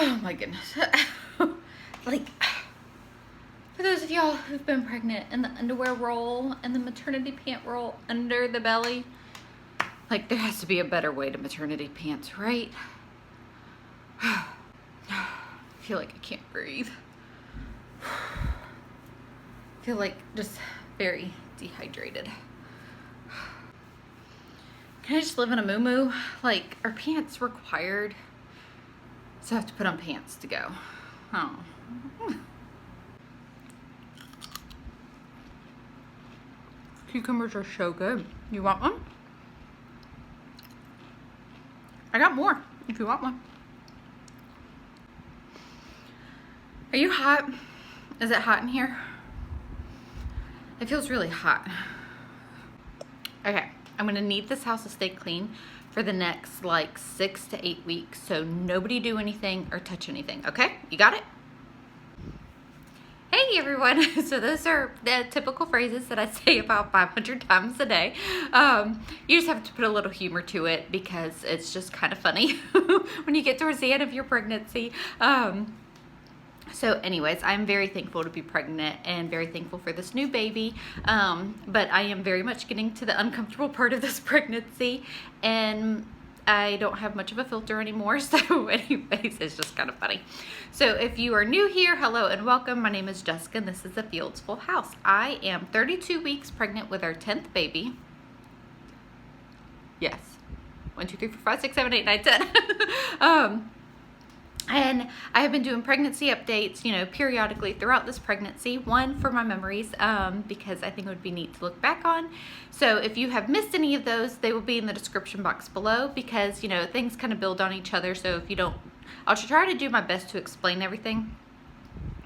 Oh my goodness. Like, for those of y'all who've been pregnant and the underwear roll and the maternity pant roll under the belly, like, there has to be a better way to maternity pants, right? I feel like I can't breathe. I feel like just very dehydrated. Can I just live in a moo-moo? Like, are pants required? So I have to put on pants to go. Oh. Cucumbers are so good. You want one? I got more if you want one. Are you hot? Is it hot in here? It feels really hot. Okay, I'm gonna need this house to stay clean for the next like 6 to 8 weeks. So nobody do anything or touch anything, okay? You got it? Hey everyone, so those are the typical phrases that I say about 500 times a day. You just have to put a little humor to it because it's just kind of funny when you get towards the end of your pregnancy. So anyways, I'm very thankful to be pregnant and very thankful for this new baby. But I am very much getting to the uncomfortable part of this pregnancy, and I don't have much of a filter anymore. So anyways, it's just kind of funny. So if you are new here, hello and welcome. My name is Jessica and this is the Fields Full House. I am 32 weeks pregnant with our 10th baby. Yes. 1, 2, 3, 4, 5, 6, 7, 8, 9, 10. And I have been doing pregnancy updates, you know, periodically throughout this pregnancy. One, for my memories, because I think it would be neat to look back on. So if you have missed any of those, they will be in the description box below because, you know, things kind of build on each other. So if you don't, I'll try to do my best to explain everything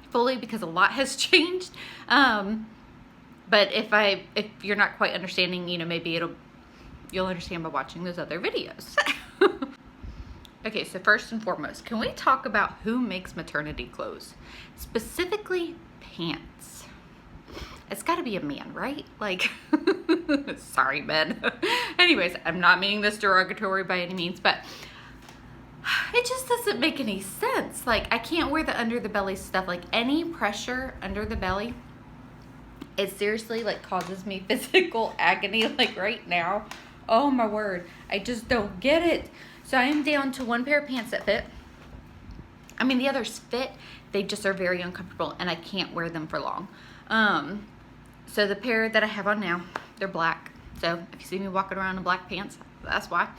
fully because a lot has changed. But if you're not quite understanding, you know, maybe you'll understand by watching those other videos. Okay, so first and foremost, can we talk about who makes maternity clothes? Specifically, pants. It's gotta be a man, right? Like, sorry, men. Anyways, I'm not meaning this derogatory by any means, but it just doesn't make any sense. Like, I can't wear the under the belly stuff. Like, any pressure under the belly, it seriously, like, causes me physical agony, like, right now. Oh, my word. I just don't get it. So I am down to one pair of pants that fit. I mean, the others fit. They just are very uncomfortable, and I can't wear them for long. So the pair that I have on now, they're black. So if you see me walking around in black pants, that's why.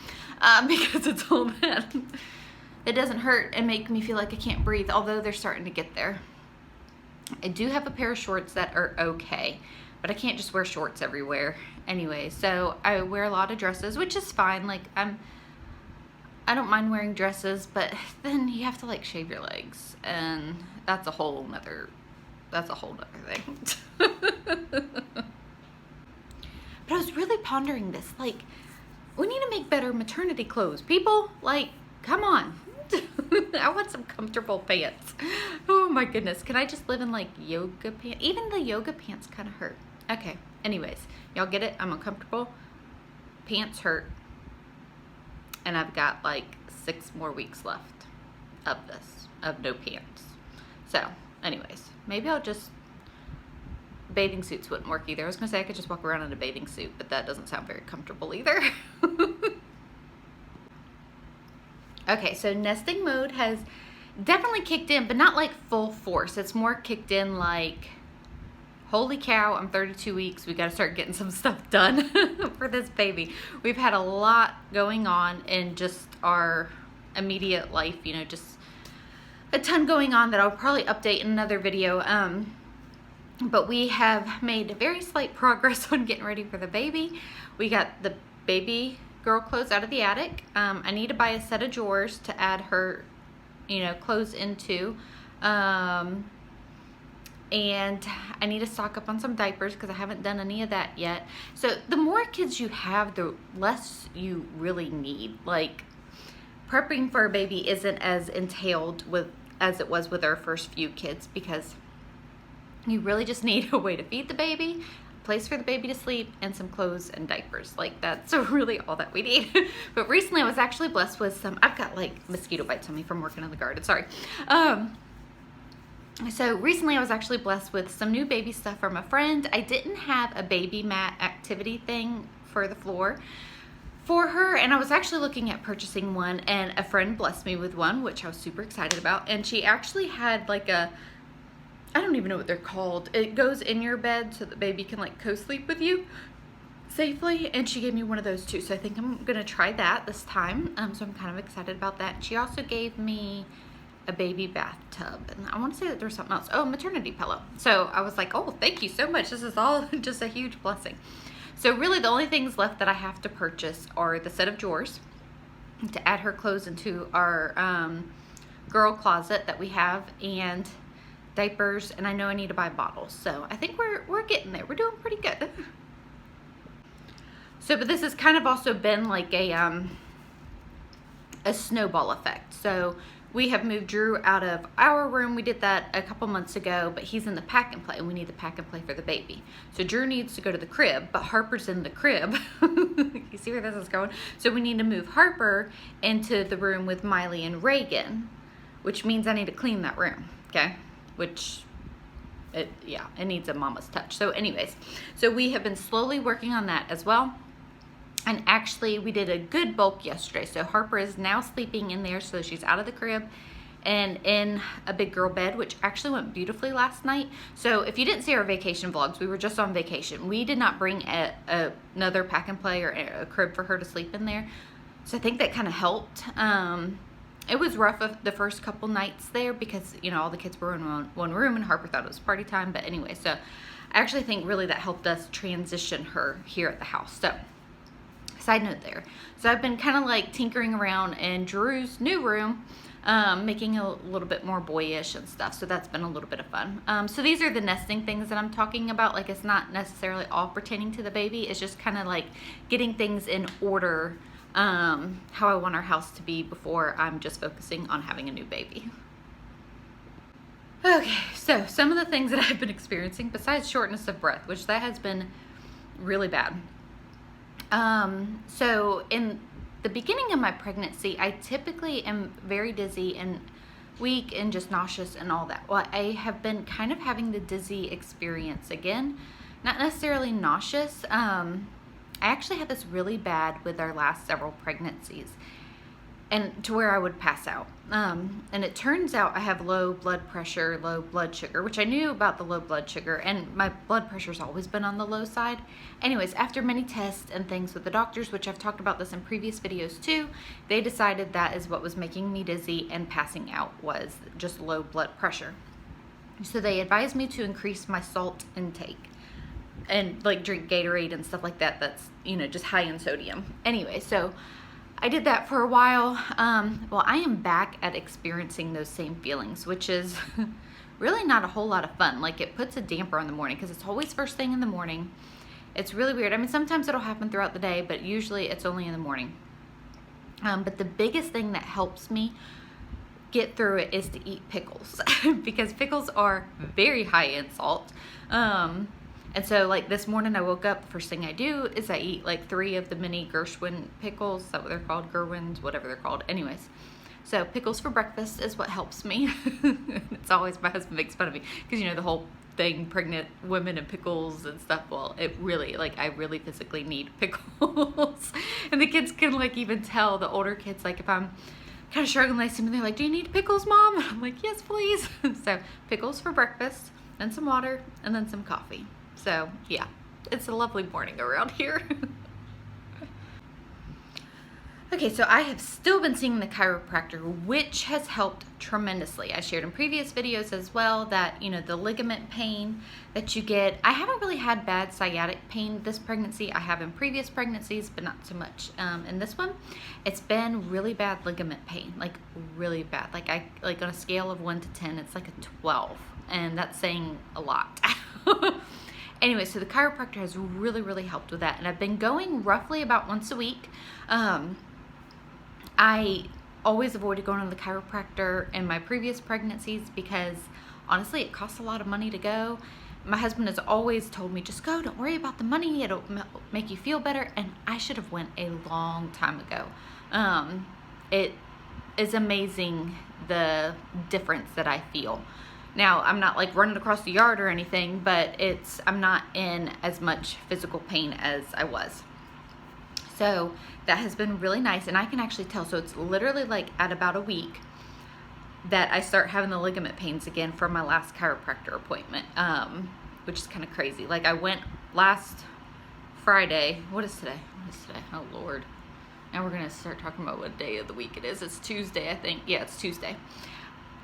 Because it's all that. It doesn't hurt and make me feel like I can't breathe, although they're starting to get there. I do have a pair of shorts that are okay, but I can't just wear shorts everywhere. Anyway, so I wear a lot of dresses, which is fine. Like, I don't mind wearing dresses, but then you have to like shave your legs, and that's a whole nother thing. But I was really pondering this, like, we need to make better maternity clothes. People, like, come on. I want some comfortable pants. Oh my goodness. Can I just live in like yoga pants? Even the yoga pants kind of hurt. Okay. Anyways, y'all get it? I'm uncomfortable. Pants hurt. And I've got like 6 more weeks left of no pants. So, anyways, maybe I'll just, bathing suits wouldn't work either. I was gonna say I could just walk around in a bathing suit, but that doesn't sound very comfortable either. Okay, so nesting mode has definitely kicked in, but not like full force. It's more kicked in like, holy cow, I'm 32 weeks. We got to start getting some stuff done for this baby. We've had a lot going on in just our immediate life, you know, just a ton going on that I'll probably update in another video. But we have made very slight progress on getting ready for the baby. We got the baby girl clothes out of the attic. I need to buy a set of drawers to add her, you know, clothes into. And I need to stock up on some diapers because I haven't done any of that yet. So the more kids you have, the less you really need. Like, prepping for a baby isn't as entailed as it was with our first few kids, because you really just need a way to feed the baby, place for the baby to sleep, and some clothes and diapers. Like, that's really all that we need. But recently I was actually blessed with some, I've got like mosquito bites on me from working in the garden, sorry. So recently I was actually blessed with some new baby stuff from a friend. I didn't have a baby mat activity thing for the floor for her, and I was actually looking at purchasing one, and a friend blessed me with one, which I was super excited about. And she actually had like a, I don't even know what they're called. It goes in your bed so the baby can like co-sleep with you safely, and she gave me one of those too. So I think I'm gonna try that this time. So I'm kind of excited about that. She also gave me a baby bathtub, and I want to say that there's something else. Oh, maternity pillow. So I was like, oh, thank you so much. This is all just a huge blessing. So really the only things left that I have to purchase are the set of drawers to add her clothes into our girl closet that we have, and diapers, and I know I need to buy bottles. So I think we're getting there. We're doing pretty good. So, but this has kind of also been like a snowball effect. So we have moved Drew out of our room. We did that a couple months ago, but he's in the pack and play, and we need the pack and play for the baby. So Drew needs to go to the crib, but Harper's in the crib. You see where this is going? So we need to move Harper into the room with Miley and Reagan, which means I need to clean that room, okay? Which, it needs a mama's touch. So anyways, so we have been slowly working on that as well. And actually, we did a good bulk yesterday. So Harper is now sleeping in there, so she's out of the crib and in a big girl bed, which actually went beautifully last night. So if you didn't see our vacation vlogs, we were just on vacation. We did not bring another pack and play or a crib for her to sleep in there. So I think that kind of helped. It was rough the first couple nights there because, you know, all the kids were in one room and Harper thought it was party time. But anyway, so I actually think really that helped us transition her here at the house. So side note there. So I've been kind of like tinkering around in Drew's new room, making it a little bit more boyish and stuff. So that's been a little bit of fun. So these are the nesting things that I'm talking about. Like, it's not necessarily all pertaining to the baby. It's just kind of like getting things in order, how I want our house to be before I'm just focusing on having a new baby. Okay, so some of the things that I've been experiencing besides shortness of breath, which that has been really bad. So in the beginning of my pregnancy, I typically am very dizzy and weak and just nauseous and all that. Well, I have been kind of having the dizzy experience again, not necessarily nauseous. I actually had this really bad with our last several pregnancies, and to where I would pass out. And it turns out I have low blood pressure, low blood sugar, which I knew about the low blood sugar, and my blood pressure's always been on the low side. Anyways, after many tests and things with the doctors, which I've talked about this in previous videos too, they decided that is what was making me dizzy and passing out was just low blood pressure. So they advised me to increase my salt intake and like drink Gatorade and stuff like that. That's, you know, just high in sodium. Anyway, so I did that for a while. Well, I am back at experiencing those same feelings, which is really not a whole lot of fun. Like, it puts a damper on the morning because it's always first thing in the morning. It's really weird. I mean, sometimes it'll happen throughout the day, but usually it's only in the morning. But the biggest thing that helps me get through it is to eat pickles because pickles are very high in salt. And so, like, this morning I woke up, the first thing I do is I eat like 3 of the mini Gershwin pickles. Is that what they're called? Gerwins, whatever they're called. Anyways, so pickles for breakfast is what helps me. It's always, my husband makes fun of me because, you know, the whole thing, pregnant women and pickles and stuff. Well, it really, like, I really physically need pickles. And the kids can, like, even tell, the older kids, like, if I'm kind of struggling, they see me, they're like, do you need pickles, Mom? And I'm like, yes, please. So pickles for breakfast, then some water, and then some coffee. So yeah, it's a lovely morning around here. Okay, so I have still been seeing the chiropractor, which has helped tremendously. I shared in previous videos as well that, you know, the ligament pain that you get. I haven't really had bad sciatic pain this pregnancy. I have in previous pregnancies, but not so much in this one. It's been really bad ligament pain, like really bad. Like on a scale of 1 to 10, it's like a 12, and that's saying a lot. Anyway, so the chiropractor has really, really helped with that. And I've been going roughly about once a week. I always avoided going to the chiropractor in my previous pregnancies because honestly, it costs a lot of money to go. my husband has always told me, just go, don't worry about the money, it'll make you feel better. And I should have went a long time ago. It is amazing the difference that I feel. Now, I'm not like running across the yard or anything, but I'm not in as much physical pain as I was. So that has been really nice, and I can actually tell. So it's literally like at about a week that I start having the ligament pains again from my last chiropractor appointment, which is kind of crazy. Like I went last Friday. What is today? Oh Lord. Now we're going to start talking about what day of the week it is. It's Tuesday, I think. Yeah, it's Tuesday.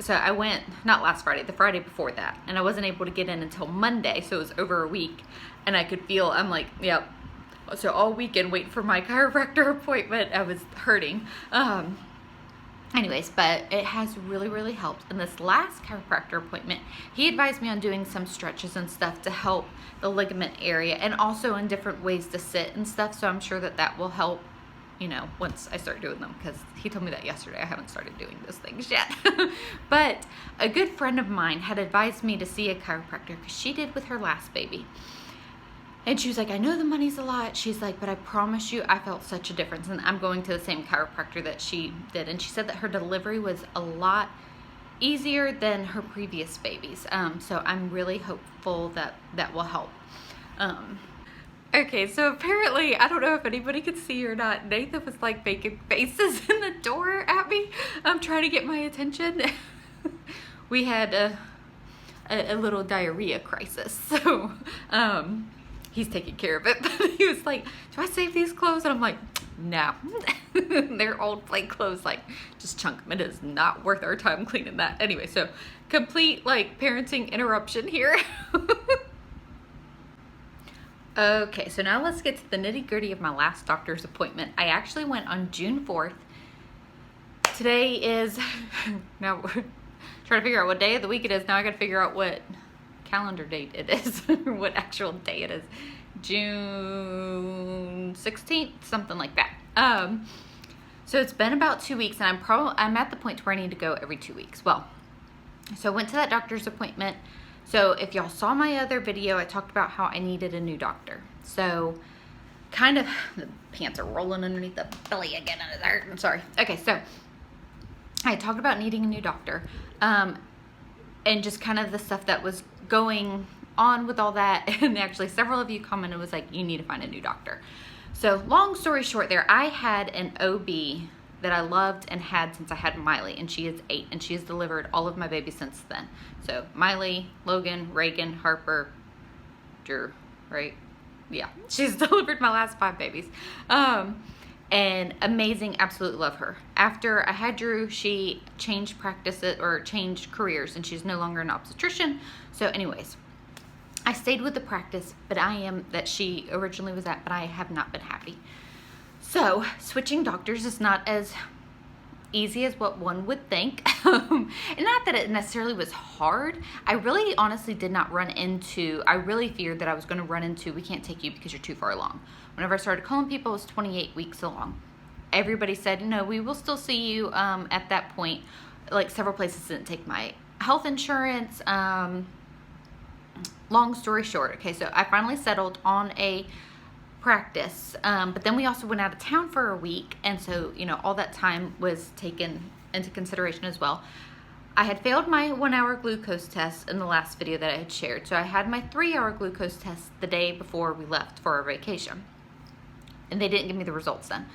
So I went, not last Friday, the Friday before that, and I wasn't able to get in until Monday, so it was over a week, and I could feel, I'm like, yep. So all weekend waiting for my chiropractor appointment, I was hurting. Anyways, but it has really, really helped. And this last chiropractor appointment, he advised me on doing some stretches and stuff to help the ligament area, and also in different ways to sit and stuff. So I'm sure that that will help, you know, once I start doing them, because he told me that yesterday. I haven't started doing those things yet. But a good friend of mine had advised me to see a chiropractor, because she did with her last baby. And she was like, I know the money's a lot. She's like, but I promise you, I felt such a difference. And I'm going to the same chiropractor that she did. And she said that her delivery was a lot easier than her previous babies. So I'm really hopeful that that will help. Okay, so apparently, I don't know if anybody could see or not, Nathan was like making faces in the door at me. I'm trying to get my attention. We had a little diarrhea crisis. So, he's taking care of it. But he was like, do I save these clothes? And I'm like, no. They're old plain clothes. Like, just chunk them. It is not worth our time cleaning that. Anyway, so complete like parenting interruption here. Okay, so now let's get to the nitty gritty of my last doctor's appointment. I actually went on June 4th. Today is, now we're trying to figure out what day of the week it is. Now I got to figure out what calendar date it is, or what actual day it is. June 16th, something like that. So it's been about 2 weeks, and I'm at the point where I need to go every 2 weeks. Well, so I went to that doctor's appointment. So if y'all saw my other video, I talked about how I needed a new doctor. So kind of, the pants are rolling underneath the belly again under there. I'm sorry. Okay, so I talked about needing a new doctor, and just kind of the stuff that was going on with all that. And actually several of you commented, was like, you need to find a new doctor. So long story short there, I had an OB that I loved and had since I had Miley, and she is 8, and she has delivered all of my babies since then. So Miley, Logan, Reagan, Harper, Drew, right? Yeah, she's delivered my last 5 babies. And amazing, absolutely love her. After I had Drew, she changed practices, or changed careers, and she's no longer an obstetrician. So anyways, I stayed with the practice that she originally was at, but I have not been happy. So switching doctors is not as easy as what one would think. And not that it necessarily was hard. I really honestly did not run into, I really feared that I was going to run into, we can't take you because you're too far along. Whenever I started calling people, it was 28 weeks along. Everybody said, no, we will still see you at that point. Like several places didn't take my health insurance. Long story short, okay, so I finally settled on a practice, but then we also went out of town for a week, and so, you know, all that time was taken into consideration as well. I had failed my 1-hour glucose test in the last video that I had shared, so I had my 3-hour glucose test the day before we left for our vacation, and they didn't give me the results then.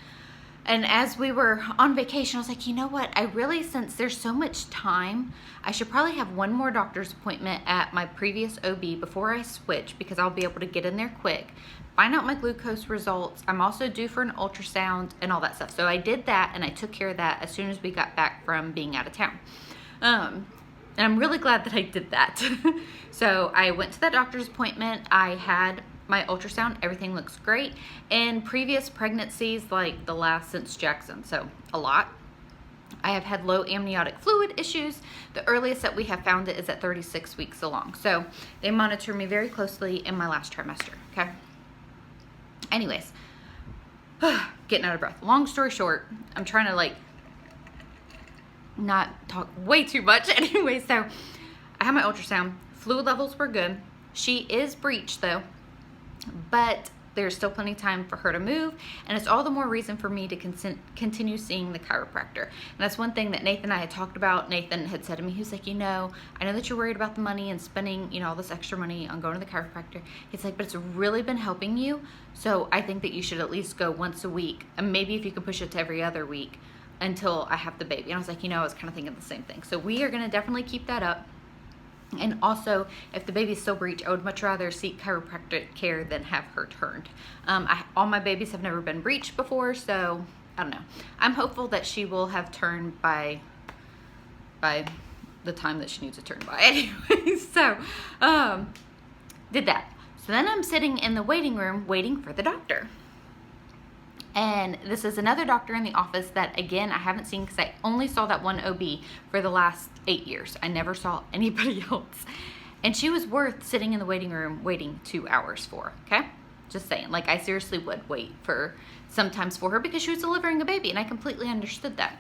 And as we were on vacation, I was like, you know what, I really, since there's so much time, I should probably have one more doctor's appointment at my previous OB before I switch, because I'll be able to get in there quick, find out my glucose results. I'm also due for an ultrasound and all that stuff. So I did that, and I took care of that as soon as we got back from being out of town. And I'm really glad that I did that. So I went to that doctor's appointment. I had my ultrasound, everything looks great. In previous pregnancies, like the last since Jackson, so a lot, I have had low amniotic fluid issues. The earliest that we have found it is at 36 weeks along. So they monitor me very closely in my last trimester, okay? Anyways, getting out of breath. Long story short, I'm trying to like not talk way too much. Anyway, so I had my ultrasound, fluid levels were good. She is breech though, but there's still plenty of time for her to move, and it's all the more reason for me to continue seeing the chiropractor. And that's one thing that Nathan and I had talked about. Nathan had said to me, he was like, I know that you're worried about the money and spending, all this extra money on going to the chiropractor. He's like, but it's really been helping you, so I think that you should at least go once a week, and maybe if you can push it to every other week until I have the baby. And I was like, I was kind of thinking the same thing. So we are going to definitely keep that up. And also, if the baby's still breech, I would much rather seek chiropractic care than have her turned. All my babies have never been breech before, so I don't know. I'm hopeful that she will have turned by the time that she needs to turn by anyway. So, did that. So then I'm sitting in the waiting room waiting for the doctor. And this is another doctor in the office that, again, I haven't seen because I only saw that one OB for the last 8 years. I never saw anybody else. And she was worth sitting in the waiting room waiting 2 hours for, okay? Just saying. Like, I seriously would wait sometimes for her because she was delivering a baby, and I completely understood that.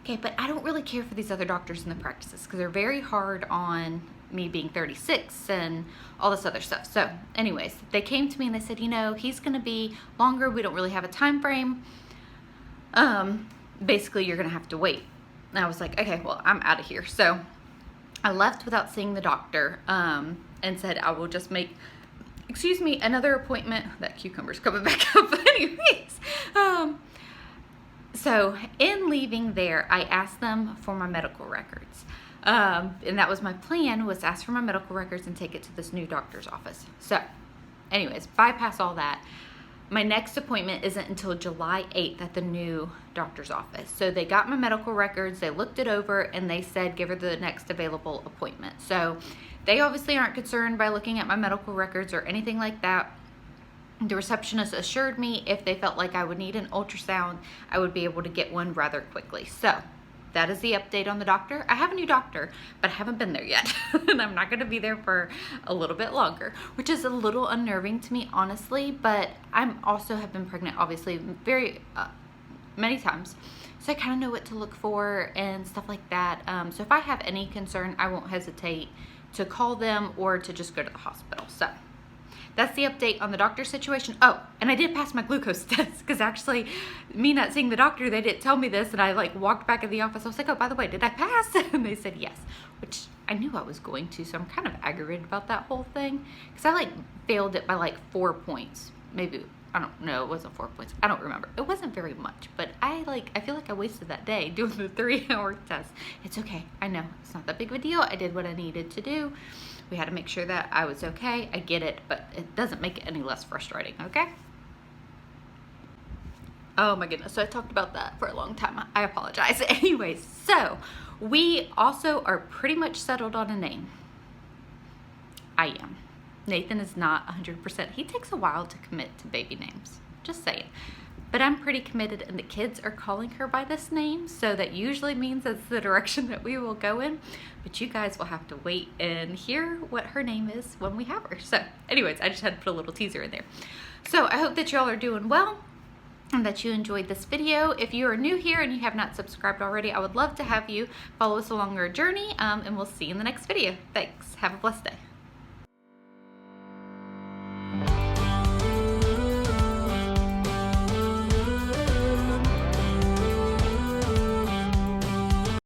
Okay, but I don't really care for these other doctors in the practices because they're very hard on me being 36 and all this other stuff. So anyways, they came to me and they said, he's going to be longer. We don't really have a time frame. Basically, you're going to have to wait. And I was like, okay, well, I'm out of here. So I left without seeing the doctor and said, I will just make, another appointment. That cucumber's coming back up. Anyways, so in leaving there, I asked them for my medical records. And that was my plan, was ask for my medical records and take it to this new doctor's office. So anyways, bypass all that. My next appointment isn't until July 8th at the new doctor's office. So they got my medical records, they looked it over, and they said give her the next available appointment. So they obviously aren't concerned by looking at my medical records or anything like that. The receptionist assured me if they felt like I would need an ultrasound, I would be able to get one rather quickly. So that is the update on the doctor. I have a new doctor, but I haven't been there yet. And I'm not going to be there for a little bit longer, which is a little unnerving to me, honestly. But I'm also have been pregnant, obviously, very many times. So I kind of know what to look for and stuff like that. So if I have any concern, I won't hesitate to call them or to just go to the hospital. So that's the update on the doctor situation. Oh, and I did pass my glucose test because actually me not seeing the doctor, they didn't tell me this, and I walked back in the office. I was like, oh, by the way, did I pass? And they said yes, which I knew I was going to, so I'm kind of aggravated about that whole thing because I failed it by 4 points. Maybe, I don't know, it wasn't 4 points. I don't remember. It wasn't very much, but I feel like I wasted that day doing the 3-hour test. It's okay. I know it's not that big of a deal. I did what I needed to do. We had to make sure that I was okay. I get it, but it doesn't make it any less frustrating, okay? Oh my goodness, so I talked about that for a long time. I apologize. Anyways, so we also are pretty much settled on a name. I am. Nathan is not 100%. He takes a while to commit to baby names, just saying. But I'm pretty committed, and the kids are calling her by this name, so that usually means that's the direction that we will go in. But you guys will have to wait and hear what her name is when we have her. So anyways, I just had to put a little teaser in there. So I hope that y'all are doing well and that you enjoyed this video. If you are new here and you have not subscribed already, I would love to have you follow us along our journey, and we'll see you in the next video. Thanks. Have a blessed day.